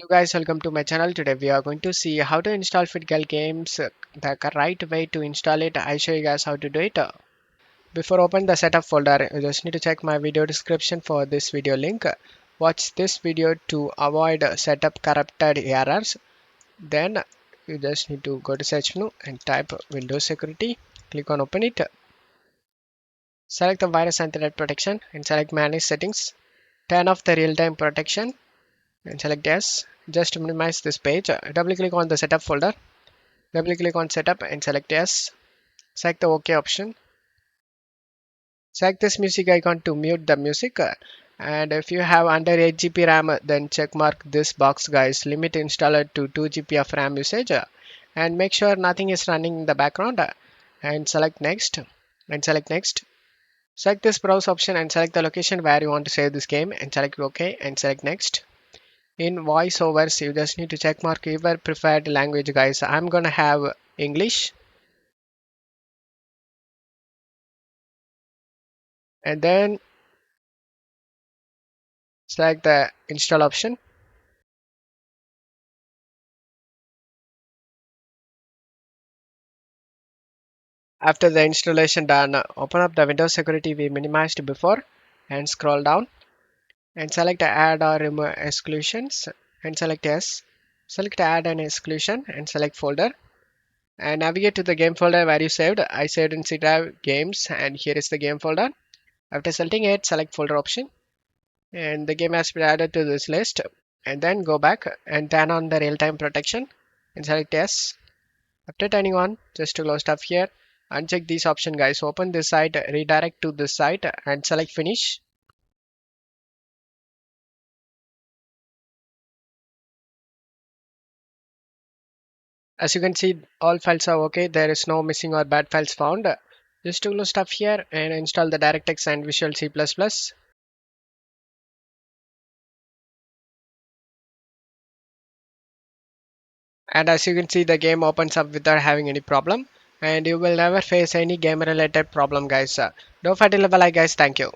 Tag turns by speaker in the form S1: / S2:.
S1: Hello guys, welcome to my channel. Today we are going to see how to install FitGirl games, the right way to install it. I show you guys how to do it. Before open the setup folder, you just need to check my video description for this video link. Watch this video to avoid setup corrupted errors. Then you just need to go to search menu and type Windows Security. Click on open it. Select the virus and threat protection and select manage settings. Turn off the real-time protection and select yes. Just minimize this page. Double click on the setup folder. Double click on setup and select yes. Select the OK option. Select this music icon to mute the music. And if you have under 8 GB RAM, then check mark this box, guys. Limit installer to 2 GB of RAM usage. And make sure nothing is running in the background. And select next. And select next. Select this browse option and select the location where you want to save this game. And select OK and select next. In voiceovers, you just need to check mark your preferred language, guys. I'm gonna have English. And then select the install option. After the installation done, open up the Windows security we minimized before and scroll down and select add or remove exclusions and select yes. Select add an exclusion and select folder and navigate to the game folder where you saved. I saved in C drive games and here is the game folder. After selecting it, select folder option and the game has been added to this list. And then go back and turn on the real-time protection and select yes. After turning on, just to close stuff here, uncheck this option, guys. Open this site, redirect to this site and select finish. As you can see, all files are okay. There is no missing or bad files found. Just to close stuff here and install the DirectX and Visual C++. And as you can see, the game opens up without having any problem and you will never face any game related problem, guys. Don't forget to leave a like, guys. Thank you.